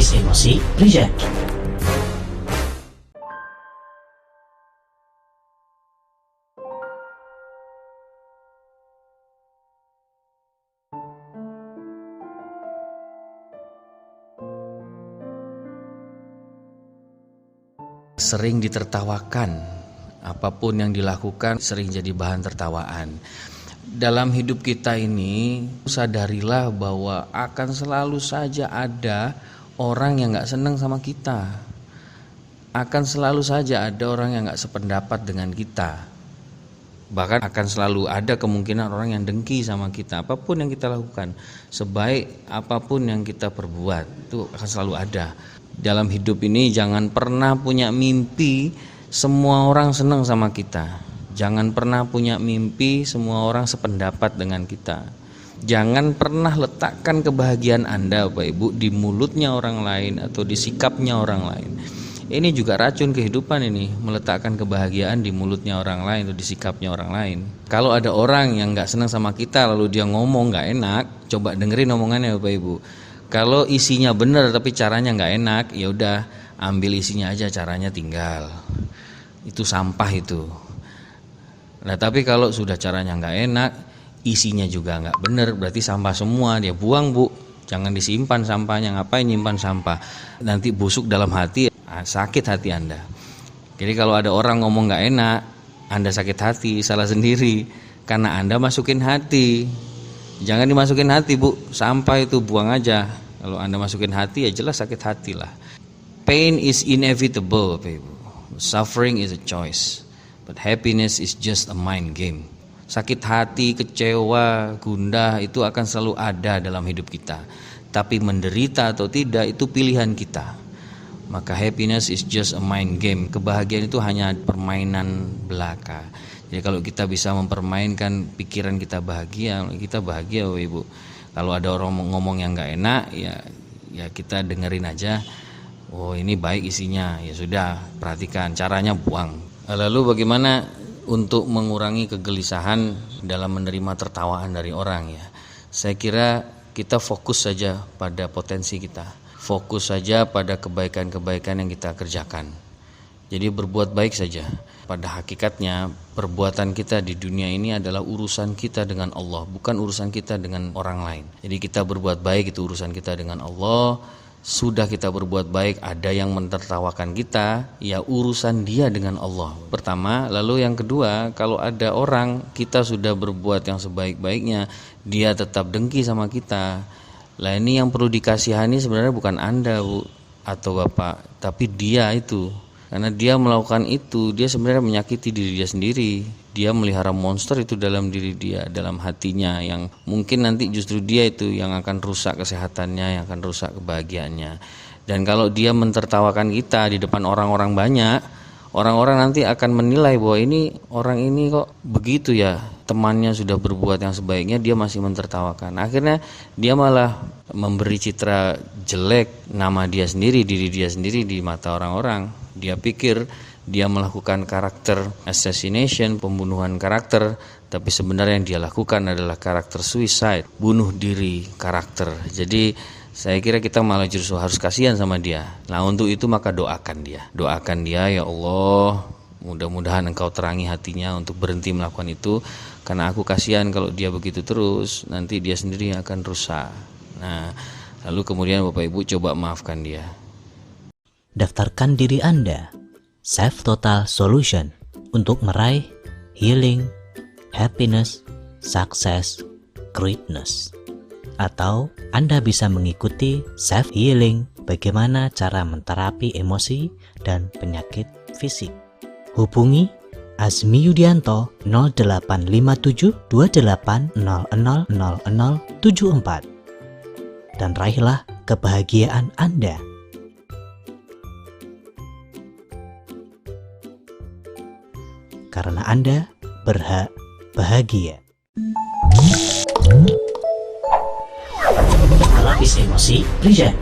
Terapis Emosi present. Sering ditertawakan, apapun yang dilakukan sering jadi bahan tertawaan. Dalam hidup kita ini, sadarilah bahwa akan selalu saja ada orang yang gak senang sama kita. Akan selalu saja ada orang yang gak sependapat dengan kita. Bahkan akan selalu ada kemungkinan orang yang dengki sama kita. Apapun yang kita lakukan, sebaik apapun yang kita perbuat, itu akan selalu ada. Dalam hidup ini jangan pernah punya mimpi semua orang senang sama kita. Jangan pernah punya mimpi semua orang sependapat dengan kita. Jangan pernah letakkan kebahagiaan Anda, Bapak Ibu, di mulutnya orang lain atau di sikapnya orang lain. Ini juga racun kehidupan ini, meletakkan kebahagiaan di mulutnya orang lain atau di sikapnya orang lain. Kalau ada orang yang gak senang sama kita lalu dia ngomong gak enak, coba dengerin omongannya, Bapak Ibu. Kalau isinya benar tapi caranya nggak enak, ya udah ambil isinya aja, caranya tinggal. Itu sampah itu. Nah tapi kalau sudah caranya nggak enak, isinya juga nggak benar, berarti sampah semua. Dia buang, Bu. Jangan disimpan sampahnya. Ngapain nyimpan sampah? Nanti busuk dalam hati, sakit hati Anda. Jadi kalau ada orang ngomong nggak enak, Anda sakit hati, salah sendiri karena Anda masukin hati. Jangan dimasukin hati, Bu. Sampah itu buang aja. Kalau Anda masukin hati ya jelas sakit hati lah. Pain is inevitable, Bapak Ibu. Suffering is a choice. But happiness is just a mind game. Sakit hati, kecewa, gundah itu akan selalu ada dalam hidup kita. Tapi menderita atau tidak itu pilihan kita. Maka happiness is just a mind game. Kebahagiaan itu hanya permainan belaka. Jadi kalau kita bisa mempermainkan pikiran kita bahagia Bapak Ibu. Kalau ada orang ngomong yang nggak enak, ya kita dengerin aja. Oh ini baik isinya, ya sudah perhatikan caranya, buang. Lalu bagaimana untuk mengurangi kegelisahan dalam menerima tertawaan dari orang ya? Saya kira kita fokus saja pada potensi kita, fokus saja pada kebaikan-kebaikan yang kita kerjakan. Jadi berbuat baik saja. Pada hakikatnya perbuatan kita di dunia ini adalah urusan kita dengan Allah, bukan urusan kita dengan orang lain. Jadi kita berbuat baik itu urusan kita dengan Allah. Sudah kita berbuat baik, ada yang mentertawakan kita, ya urusan dia dengan Allah pertama. Lalu yang kedua, kalau ada orang kita sudah berbuat yang sebaik-baiknya, dia tetap dengki sama kita. Lah ini yang perlu dikasihani sebenarnya bukan Anda, Bu, atau Bapak, tapi dia itu. Karena dia melakukan itu, dia sebenarnya menyakiti diri dia sendiri. Dia melihara monster itu dalam diri dia, dalam hatinya, yang mungkin nanti justru dia itu yang akan rusak kesehatannya, yang akan rusak kebahagiaannya. Dan kalau dia mentertawakan kita di depan orang-orang banyak, orang-orang nanti akan menilai bahwa orang ini kok begitu ya, temannya sudah berbuat yang sebaiknya dia masih mentertawakan. Akhirnya dia malah memberi citra jelek nama dia sendiri, diri dia sendiri di mata orang-orang. Dia pikir dia melakukan karakter assassination, pembunuhan karakter, tapi sebenarnya yang dia lakukan adalah karakter suicide, bunuh diri karakter. Jadi saya kira kita malah justru harus kasihan sama dia. Nah untuk itu maka doakan dia, ya Allah, mudah-mudahan engkau terangi hatinya untuk berhenti melakukan itu, karena aku kasihan kalau dia begitu terus, nanti dia sendiri yang akan rusak. Nah lalu kemudian Bapak Ibu coba maafkan dia. Daftarkan diri Anda, Self Total Solution, untuk meraih healing, happiness, success, greatness. Atau Anda bisa mengikuti self healing, bagaimana cara menterapi emosi dan penyakit fisik. Hubungi Azmi Yudianto 0857 28 00 0074 dan raihlah kebahagiaan Anda. Karena Anda berhak bahagia. Terapis Emosi present.